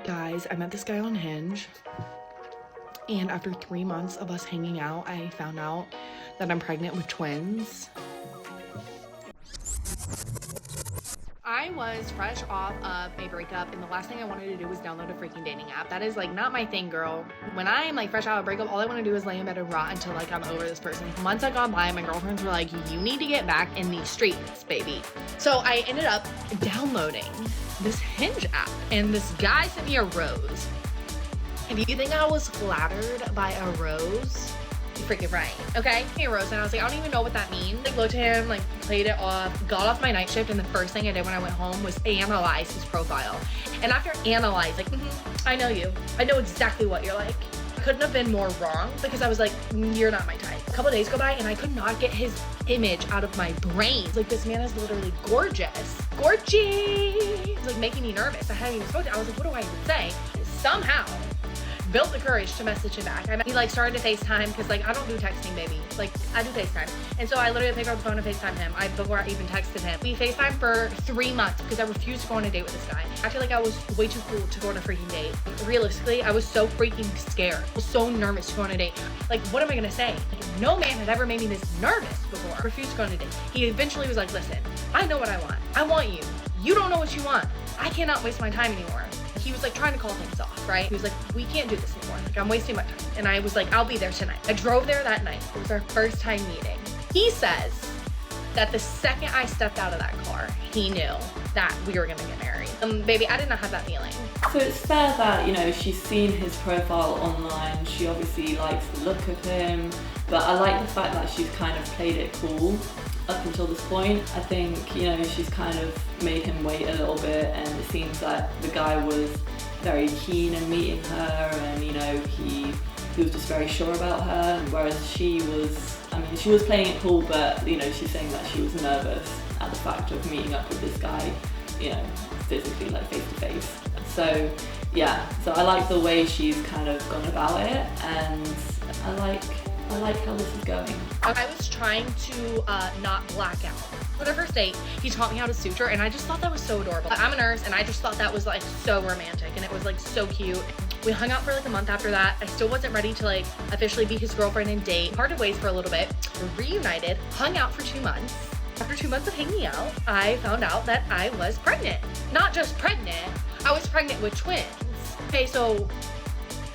Guys, I met this guy on Hinge, and after 3 months of us hanging out, I found out that I'm pregnant with twins. I was fresh off of a breakup, and the last thing I wanted to do was download a freaking dating app. That is like not my thing, girl. When I am like fresh out of a breakup, all I want to do is lay in bed and rot until like I'm over this person. Months had gone by, my girlfriends were like, you need to get back in the streets, baby. So I ended up downloading this Hinge app, and this guy sent me a rose. If you think I was flattered by a rose, you're freaking right, okay? Hey, Rose, and I was like, I don't even know what that means. Like, looked at him, like, played it off, got off my night shift, and the first thing I did when I went home was analyze his profile. And after analyze, like, I know you. I know exactly what you're like. I couldn't have been more wrong because I was like, you're not my type. A couple days go by, and I could not get his image out of my brain. Like, this man is literally gorgeous. Gorgeous! Like, making me nervous. I hadn't even spoken. I was like, what do I even say? Somehow built the courage to message him back. He like started to FaceTime because like I don't do texting, baby. Like I do FaceTime. And so I literally picked up the phone and FaceTime him before I even texted him. We FaceTimed for 3 months because I refused to go on a date with this guy. I feel like I was way too cool to go on a freaking date. Realistically, I was so freaking scared. I was so nervous to go on a date. Like, what am I gonna say? Like, no man had ever made me this nervous before. I refused to go on a date. He eventually was like, listen, I know what I want. I want you. You don't know what you want. I cannot waste my time anymore. He was like trying to call things off, right? He was like, we can't do this anymore. Like, I'm wasting my time. And I was like, I'll be there tonight. I drove there that night. It was our first time meeting. He says that the second I stepped out of that car, he knew that we were gonna get married. Baby, I did not have that feeling. So it's fair that, you know, she's seen his profile online. She obviously likes the look of him, but I like the fact that she's kind of played it cool up until this point. I think, you know, she's kind of made him wait a little bit, and it seems that the guy was very keen in meeting her, and, you know, he was just very sure about her, whereas she was, I mean, she was playing it cool, but, you know, she's saying that she was nervous at the fact of meeting up with this guy, you know, physically, like face to face. So yeah, so I like the way she's kind of gone about it, and I like how this is going. I was trying to not black out. For the first date, he taught me how to suture, and I just thought that was so adorable. I'm a nurse, and I just thought that was like so romantic, and it was like so cute. We hung out for like a month after that. I still wasn't ready to like officially be his girlfriend and date. Parted ways for a little bit, reunited, hung out for 2 months. After 2 months of hanging out, I found out that I was pregnant. Not just pregnant, I was pregnant with twins. Okay, so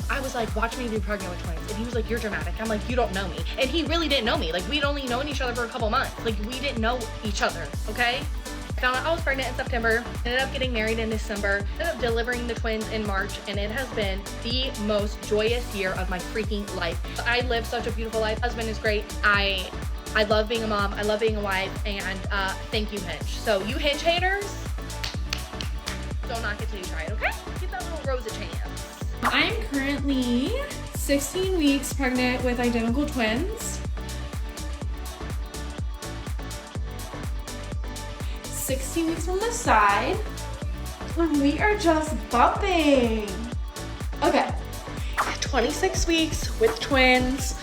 I was like, watch me be pregnant with twins. And he was like, you're dramatic. I'm like, you don't know me. And he really didn't know me. Like, we'd only known each other for a couple months. Like, we didn't know each other, okay? I found out I was pregnant in September, ended up getting married in December, ended up delivering the twins in March, and it has been the most joyous year of my freaking life. I live such a beautiful life. Husband is great. I love being a mom. I love being a wife, and thank you, Hinge. So you Hinge haters, don't knock it till you try it, okay? Give that little rose a chance. I am currently 16 weeks pregnant with identical twins. 16 weeks from the side. And we are just bumping. Okay. 26 weeks with twins.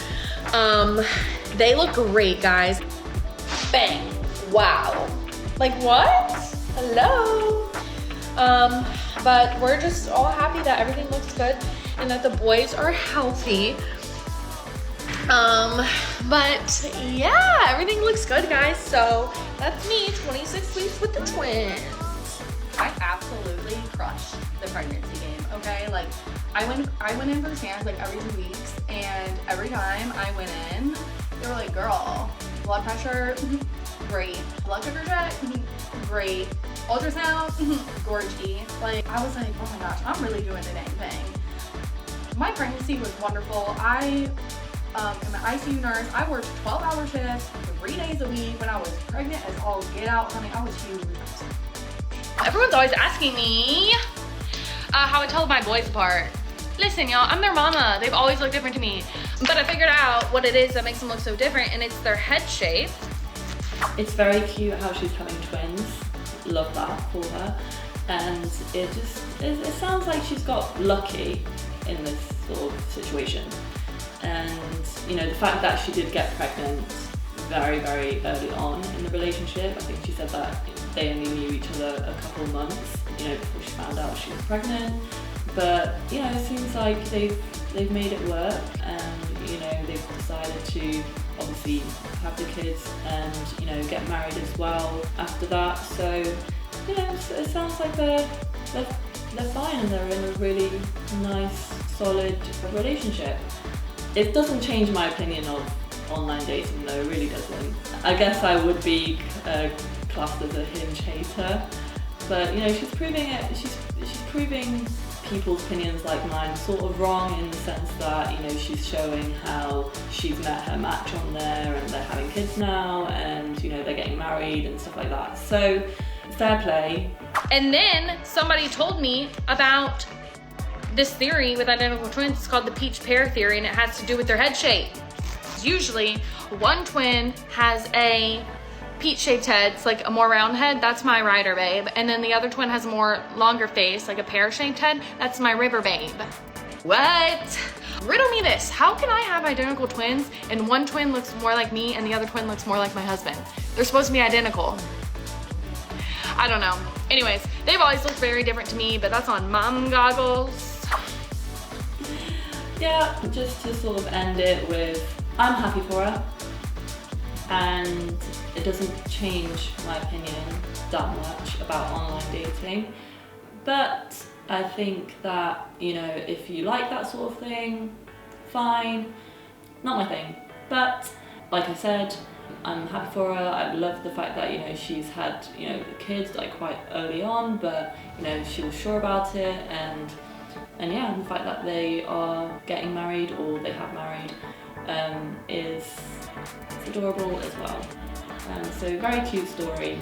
They look great, guys. Bang. Wow. Like what? Hello. But we're just all happy that everything looks good and that the boys are healthy. But yeah, everything looks good, guys. So that's me, 26 weeks with the twins. I absolutely crushed the pregnancy game, okay? Like, I went in for scans like every 2 weeks, and every time I went in, they were like, girl, blood pressure, great. Blood sugar check, great. Ultrasound, gorgy. Like, I was like, oh my gosh, I'm really doing the dang thing. My pregnancy was wonderful. I am an ICU nurse. I worked 12-hour shifts 3 days a week when I was pregnant as all get out. Honey, I was huge. Everyone's always asking me how I tell my boys apart. Listen, y'all, I'm their mama. They've always looked different to me. But I figured out what it is that makes them look so different, and it's their head shape. It's very cute how she's having twins. Love that for her. And it sounds like she's got lucky in this sort of situation. And, you know, the fact that she did get pregnant very, very early on in the relationship. I think she said that they only knew each other a couple of months, you know, before she found out she was pregnant. But you know, it seems like they've made it work, and you know, they've decided to obviously have the kids and you know, get married as well after that. So you know, it sounds like they're fine and they're in a really nice, solid relationship. It doesn't change my opinion of online dating though, it really doesn't. I guess I would be classed as a Hinge hater, but you know, she's proving people's opinions like mine sort of wrong, in the sense that you know, she's showing how she's met her match on there and they're having kids now, and you know, they're getting married and stuff like that. So fair play. And then somebody told me about this theory with identical twins. It's called the peach pear theory, and it has to do with their head shape. Usually one twin has a peach-shaped head, it's like a more round head, that's my rider babe. And then the other twin has a more longer face, like a pear-shaped head, that's my river babe. What? Riddle me this, how can I have identical twins and one twin looks more like me and the other twin looks more like my husband? They're supposed to be identical. I don't know. Anyways, they've always looked very different to me, but that's on mom goggles. Yeah, just to sort of end it with, I'm happy for her, and it doesn't change my opinion that much about online dating. But I think that, you know, if you like that sort of thing, fine. Not my thing. But like I said, I'm happy for her. I love the fact that, you know, she's had, you know, the kids like quite early on, but you know, she was sure about it, and yeah, the fact that they are getting married, or they have married, is adorable as well. So very cute story.